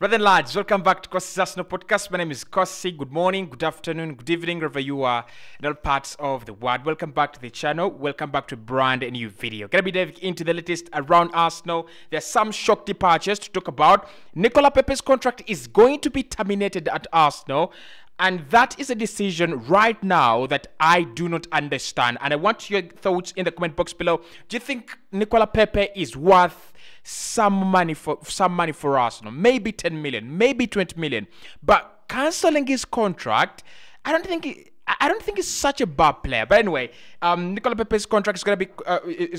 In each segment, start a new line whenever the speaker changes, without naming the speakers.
Brothers and lads, welcome back to Cossy's Arsenal podcast. My name is Cossy. Good morning, good afternoon, good evening, wherever you are in all parts of the world. Welcome back to the channel. Welcome back to a brand new video. Gonna be diving into the latest around Arsenal. There's some shock departures to talk about. Nicolas Pepe's contract is going to be terminated at Arsenal. And that is a decision right now that I do not understand. And I want your thoughts in the comment box below. Do you think Nicolas Pepe is worth some money for Arsenal? Maybe 10 million, maybe 20 million. But cancelling his contract, I don't think he's such a bad player. But anyway, Nicolas Pepe's contract is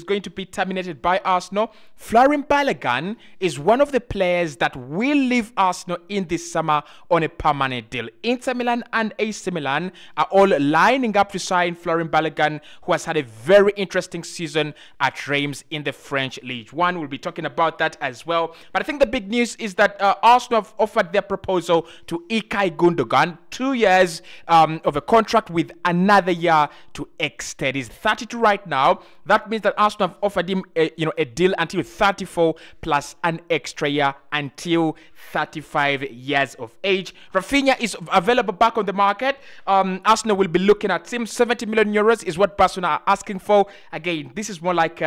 going to be terminated by Arsenal. Florin Balogun is one of the players that will leave Arsenal in this summer on a permanent deal. Inter Milan and AC Milan are all lining up to sign Florin Balogun, who has had a very interesting season at Reims in the French League 1. We'll be talking about that as well. But I think the big news is that Arsenal have offered their proposal to Ilkay Gundogan, 2 years of a contract with another year to extend. He's 32 right now. That means that Arsenal have offered him a deal until 34 plus an extra year until 35 years of age. Rafinha is available back on the market. Arsenal will be looking at him. 70 million euros is what Barcelona are asking for. Again, this is more like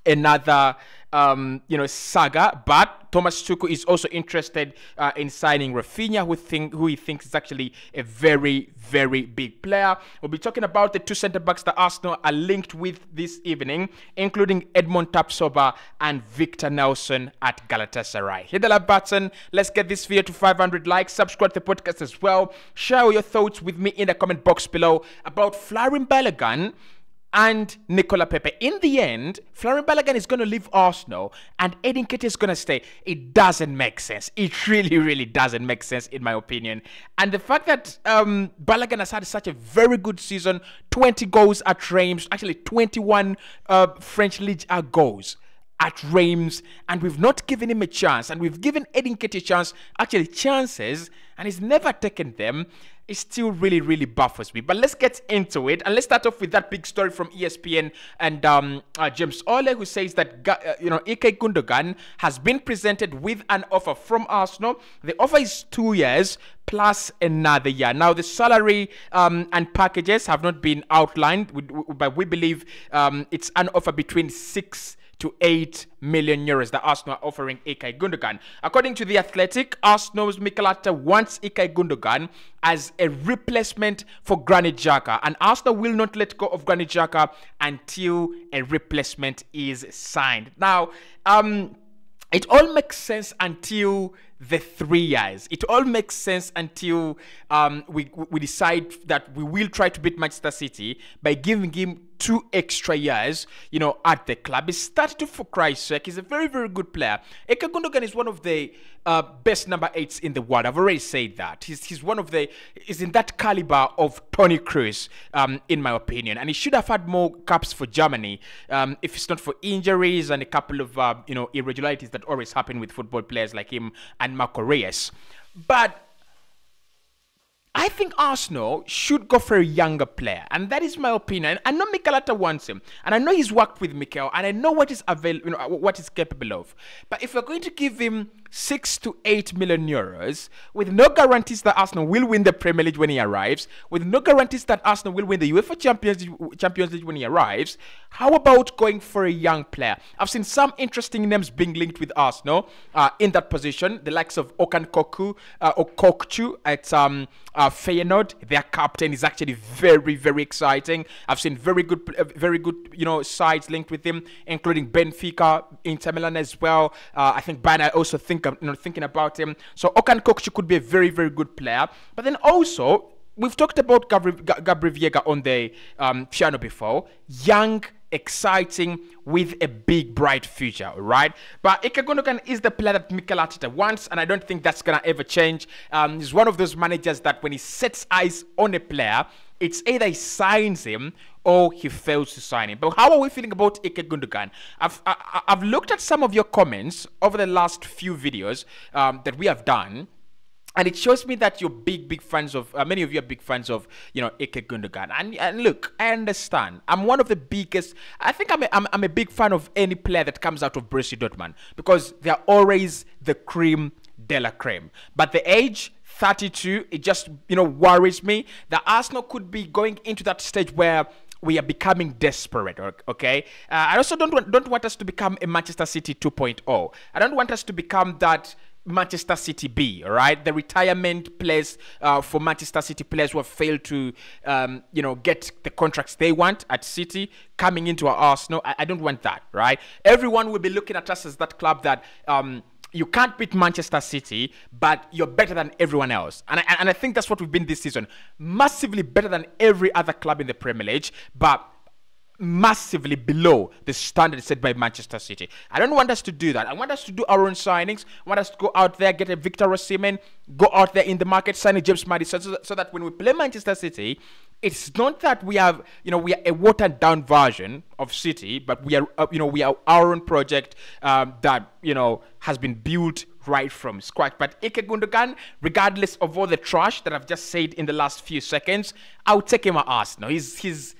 another saga, but Thomas Tuchel is also interested in signing Rafinha, who he thinks is actually a very, very big player. We'll be talking about the two centre-backs that Arsenal are linked with this evening, including Edmond Tapsoba and Victor Nelson at Galatasaray. Hit the like button. Let's get this video to 500 likes. Subscribe to the podcast as well. Share your thoughts with me in the comment box below about Florin Balogun and Nicolas Pepe. In the end, Florin Balogun is going to leave Arsenal and Edin Ketia is going to stay. It doesn't make sense. It really, really doesn't make sense in my opinion. And the fact that Balogun has had such a very good season, 20 goals at Reims, actually 21 French League goals at Reims, and we've not given him a chance, and we've given Edin Ketia a chance, actually chances, and he's never taken them. It still really, really baffles me. But let's get into it, and let's start off with that big story from ESPN and James Ole, who says that Ilkay Gundogan has been presented with an offer from Arsenal. The offer is 2 years plus another year. Now, the salary and packages have not been outlined, but we believe it's an offer between 6 to 8 million euros that Arsenal are offering Ilkay Gundogan. According to The Athletic, Arsenal's Mikel Arteta wants Ilkay Gundogan as a replacement for Granit Xhaka, and Arsenal will not let go of Granit Xhaka until a replacement is signed. Now, it all makes sense until the 3 years. It all makes sense until we decide that we will try to beat Manchester City by giving him 2 extra years, at the club. He's 32 for Christ's sake. He's a very, very good player. Ilkay Gundogan is one of the best number 8s in the world. I've already said that. He's in that caliber of Toni Kroos, in my opinion. And he should have had more caps for Germany if it's not for injuries and a couple of, irregularities that always happen with football players like him and Marco Reyes. But I think Arsenal should go for a younger player, and that is my opinion. I know Mikel Arteta wants him, and I know he's worked with Mikel, and I know what is available, what he's capable of. But if we're going to give him 6 to 8 million euros, with no guarantees that Arsenal will win the Premier League when he arrives, with no guarantees that Arsenal will win the UEFA Champions League when he arrives, how about going for a young player? I've seen some interesting names being linked with Arsenal in that position, the likes of Okokchu at Feyenoord. Their captain is actually very, very exciting. I've seen very good, sides linked with him, including Benfica, Inter Milan as well. I think Bayern are also thinking about him. So Okokchu could be a very, very good player. But then also, we've talked about Gabriel Viega on the piano before. Young, exciting, with a big, bright future, right? But Ilkay Gundogan is the player that Mikel Arteta wants, and I don't think that's going to ever change. He's one of those managers that when he sets eyes on a player, it's either he signs him or he fails to sign him. But how are we feeling about Ilkay Gundogan? I've looked at some of your comments over the last few videos that we have done, and it shows me that you're big fans of, many of you are big fans of, Ilkay Gundogan. And look, I understand. I'm one of the biggest, I think I'm a big fan of any player that comes out of Borussia Dortmund, because they're always the cream de la creme. But the age, 32, it just, worries me that Arsenal could be going into that stage where we are becoming desperate, okay? I also don't want us to become a Manchester City 2.0. I don't want us to become that Manchester City B, all right? The retirement place for Manchester City players who have failed to, get the contracts they want at City coming into our Arsenal. I don't want that, right? Everyone will be looking at us as that club that you can't beat Manchester City, but you're better than everyone else. And I think that's what we've been this season. Massively better than every other club in the Premier League, but massively below the standard set by Manchester City. I don't want us to do that. I want us to do our own signings. I want us to go out there, get a Victor Osimhen, go out there in the market, sign a James Maddison, so that when we play Manchester City, it's not that we are a watered down version of City, but we are our own project that has been built right from scratch. But Ike Gundogan, regardless of all the trash that I've just said in the last few seconds, I'll take him at Arsenal. He's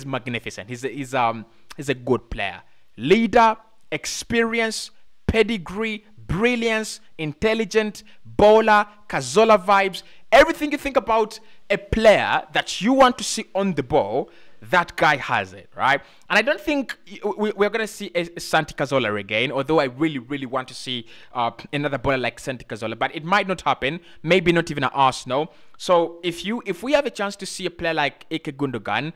magnificent. He's a good player, leader, experience, pedigree, brilliance, intelligent, bowler, Cazorla vibes. Everything you think about a player that you want to see on the ball, that guy has it, right? And I don't think we're going to see a Santi Cazorla again, although I really, really want to see another bowler like Santi Cazorla, but it might not happen, maybe not even at Arsenal. So if we have a chance to see a player like Ike Gundogan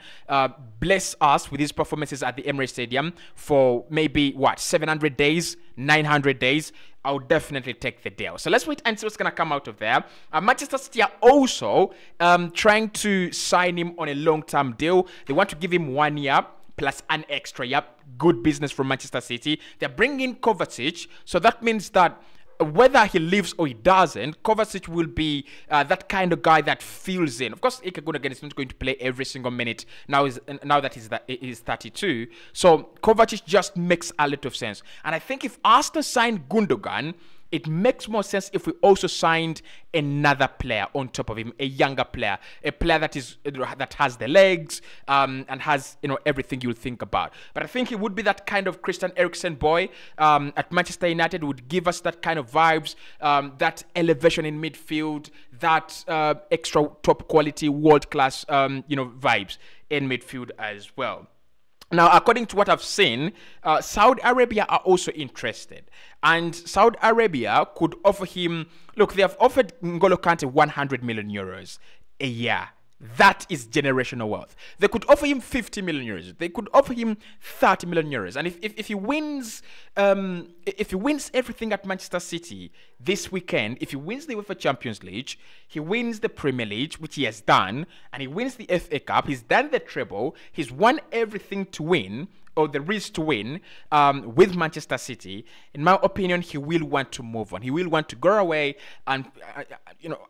bless us with his performances at the Emirates Stadium for maybe, 700 days, 900 days, I'll definitely take the deal. So let's wait and see what's going to come out of there. Manchester City are also trying to sign him on a long-term deal. They want to give him 1 year plus an extra year. Good business from Manchester City. They're bringing in Kovacic, so that means that whether he leaves or he doesn't, Kovacic will be that kind of guy that fills in. Of course, Ike Gundogan is not going to play every single minute now that he's 32. So Kovacic just makes a lot of sense. And I think if Arsenal signed Gundogan, it makes more sense if we also signed another player on top of him, a younger player, a player that has the legs and has everything you'll think about. But I think he would be that kind of Christian Eriksen boy at Manchester United, would give us that kind of vibes, that elevation in midfield, that extra top quality, world class vibes in midfield as well. Now, according to what I've seen, Saudi Arabia are also interested. And Saudi Arabia could offer him... Look, they have offered N'Golo Kante 100 million euros a year. That is generational wealth. They could offer him 50 million euros. They could offer him 30 million euros. And if he wins, everything at Manchester City this weekend, if he wins the UEFA Champions League, he wins the Premier League, which he has done, and he wins the FA Cup, he's done the treble, he's won everything to win, or the risk to win with Manchester City. In my opinion, he will want to move on. He will want to go away and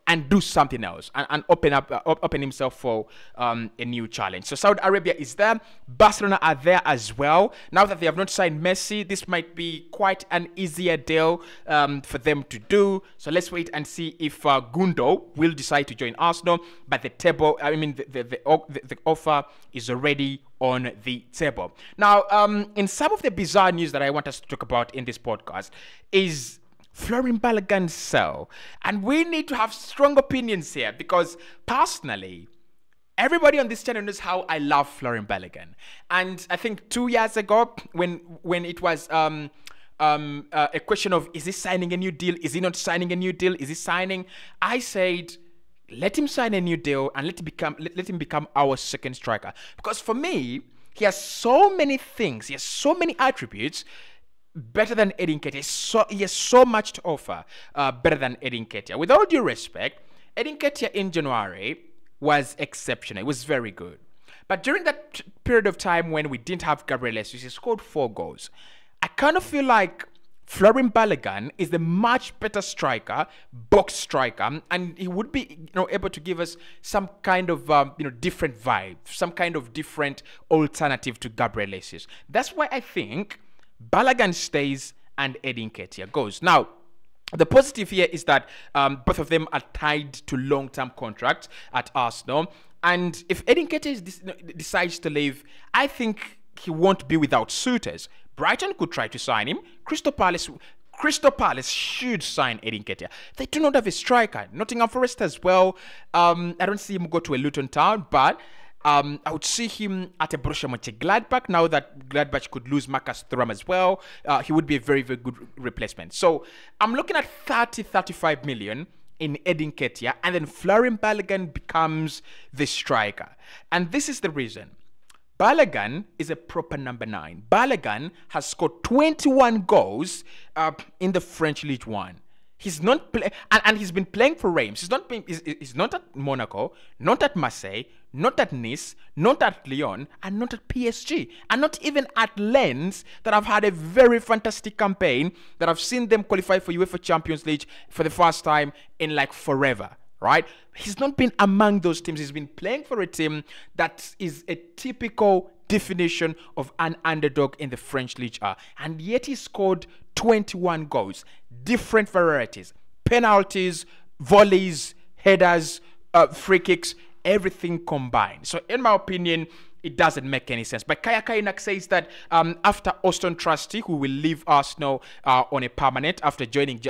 and do something else and open himself for a new challenge. So Saudi Arabia is there. Barcelona are there as well. Now that they have not signed Messi, this might be quite an easier deal for them to do. So let's wait and see if Gundo will decide to join Arsenal. But the offer is already on the table. Now, in some of the bizarre news that I want us to talk about in this podcast is Florin Balogun's sell. And we need to have strong opinions here because personally, everybody on this channel knows how I love Florin Balogun. And I think 2 years ago, when it was a question of, is he signing a new deal? Is he not signing a new deal? Is he signing? I said, let him sign a new deal and let him become our second striker. Because for me, he has so many things, he has so many attributes better than Edin Ketia. He has so much to offer better than Edin Ketia. With all due respect, Edin Ketia in January was exceptional. It was very good. But during that period of time when we didn't have Gabriel Jesus, he scored 4 goals. I kind of feel like Florin Balogun is the much better striker, box striker, and he would be able to give us some kind of different vibe, some kind of different alternative to Gabriel Jesus. That's why I think Balogun stays and Edin Ketia goes. Now, the positive here is that both of them are tied to long-term contracts at Arsenal, and if Edin Ketia decides to leave, I think he won't be without suitors. Brighton could try to sign him. Crystal Palace Crystal Palace should sign Eddie Nketiah. They do not have a striker. Nottingham Forest as well. I don't see him go to a Luton Town, but I would see him at a Borussia Mönchengladbach. Now that Gladbach could lose Marcus Thuram as well, he would be a very, very good replacement. So I'm looking at 35 million in Eddie Nketiah, and then Florian Balogun becomes the striker. And this is the reason. Balogun is a proper number 9. Balogun has scored 21 goals in the French Ligue 1. He's not and he's been playing for Reims. He's not at Monaco, not at Marseille, not at Nice, not at Lyon, and not at PSG, and not even at Lens, that have had a very fantastic campaign, that I've seen them qualify for UEFA Champions League for the first time in like forever. Right? He's not been among those teams. He's been playing for a team that is a typical definition of an underdog in the French Ligue 1. And yet he scored 21 goals. Different varieties. Penalties, volleys, headers, free kicks, everything combined. So in my opinion, it doesn't make any sense. But Kaya Kainak says that after Austin Trusty, who will leave Arsenal on a permanent after joining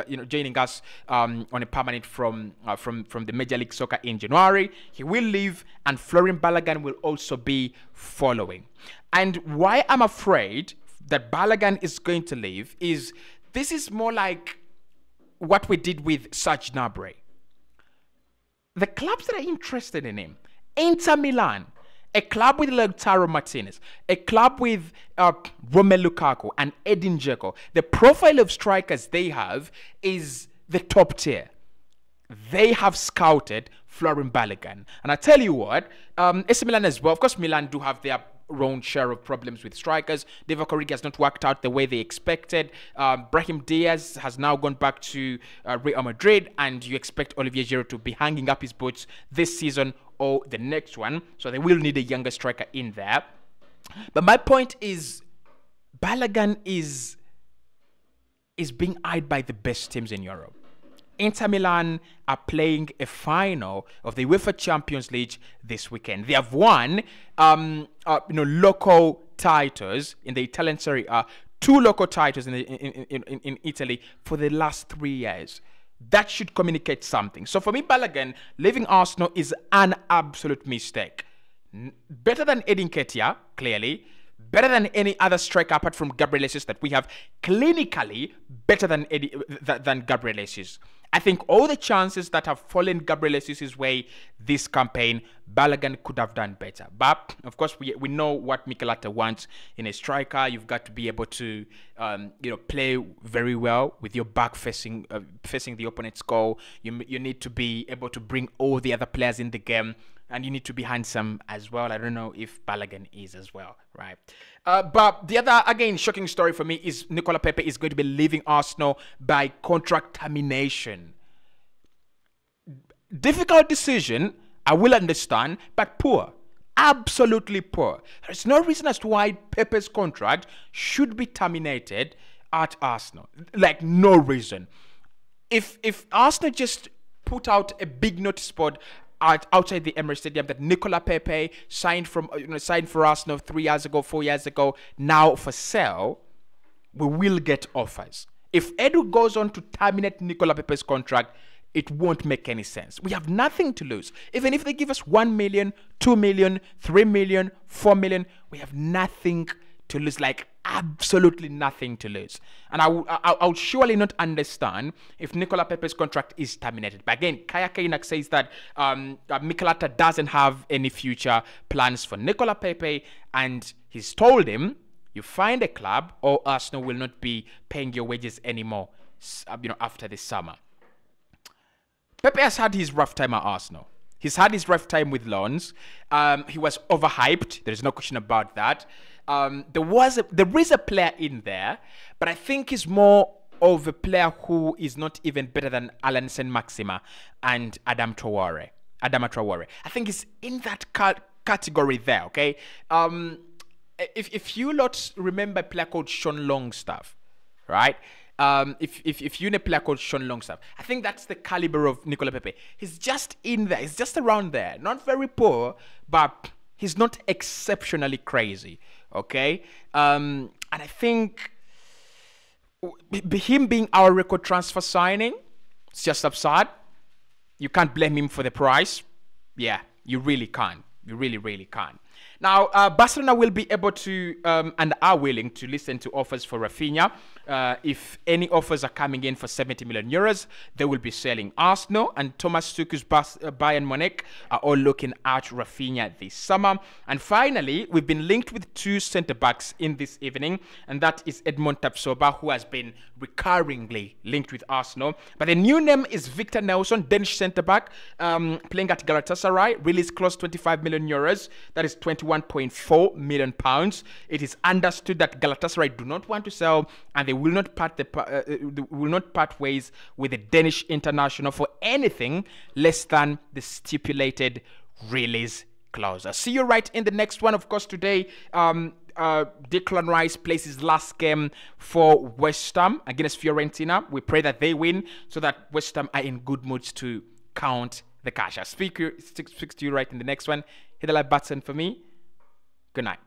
us on a permanent from the Major League Soccer in January, he will leave, and Florian Balogun will also be following. And why I'm afraid that Balogun is going to leave is this is more like what we did with Serge Gnabry. The clubs that are interested in him: Inter Milan, a club with Lautaro Martinez, a club with Romelu Lukaku and Edin Dzeko. The profile of strikers they have is the top tier. They have scouted Florian Balogun. And I tell you what, AC Milan as well. Of course, Milan do have their own share of problems with strikers. Divock Origi has not worked out the way they expected. Brahim Diaz has now gone back to Real Madrid, and you expect Olivier Giroud to be hanging up his boots this season or the next one. So they will need a younger striker in there. But my point is, Balogun is being eyed by the best teams in Europe. Inter Milan are playing a final of the UEFA Champions League this weekend. They have won, local titles in the Italian Serie A, 2 local titles in Italy for the last 3 years. That should communicate something. So for me, Balogun leaving Arsenal is an absolute mistake. Better than Eddie Nketiah, clearly. Better than any other striker apart from Gabriel Jesus that we have. Clinically better than Gabriel Jesus. I think all the chances that have fallen Gabriel Jesus' way this campaign, Balogun could have done better. But of course, we know what Mikel Arteta wants in a striker. You've got to be able to play very well with your back facing the opponent's goal. You need to be able to bring all the other players in the game. And you need to be handsome as well. I don't know if Balogun is as well, right? But the other, again, shocking story for me is Nicolas Pepe is going to be leaving Arsenal by contract termination. Difficult decision, I will understand, but poor. Absolutely poor. There's no reason as to why Pepe's contract should be terminated at Arsenal. Like, no reason. If Arsenal just put out a big notice board outside the Emirates Stadium that Nicolas Pepe signed for Arsenal 3 years ago, 4 years ago, now for sale, we will get offers. If Edu goes on to terminate Nicolas Pepe's contract, it won't make any sense. We have nothing to lose. Even if they give us 1 million, 2 million, 3 million, 4 million, we have nothing to lose, like absolutely nothing to lose. And I would surely not understand if Nicolas Pepe's contract is terminated. But again, Kaya Kainak says that Mikel Arteta doesn't have any future plans for Nicolas Pepe, and he's told him, you find a club or Arsenal will not be paying your wages anymore after this summer. Pepe has had his rough time at Arsenal. He's had his rough time with loans. He was overhyped. There's no question about that. There is a player in there, but I think he's more of a player who is not even better than Alan Saint-Maxima and Adama Traore. I think he's in that category there, okay? If you lot remember a player called Sean Longstaff, right? If you know a player called Sean Longstaff, I think that's the caliber of Nicolas Pepe. He's just in there. He's just around there. Not very poor, but he's not exceptionally crazy. Okay, and I think him being our record transfer signing, it's just absurd. You can't blame him for the price. Yeah, you really can't. You really, really can't. Now, Barcelona will be able to and are willing to listen to offers for Rafinha. If any offers are coming in for 70 million euros, they will be selling. Arsenal and Thomas Tuchel's Bayern Munich are all looking at Rafinha this summer. And finally, we've been linked with two centre-backs in this evening, and that is Edmond Tapsoba, who has been recurringly linked with Arsenal. But the new name is Victor Nelson, Danish centre-back, playing at Galatasaray, release clause 25 million euros. That is 21.4 million pounds. It is understood that Galatasaray do not want to sell, and they will not part ways with the Danish international for anything less than the stipulated release clause. I'll see you right in the next one. Of course, today Declan Rice plays his last game for West Ham against Fiorentina. We pray that they win so that West Ham are in good moods to count the cash. I'll speak to you right in the next one. Hit the like button for me. Good night.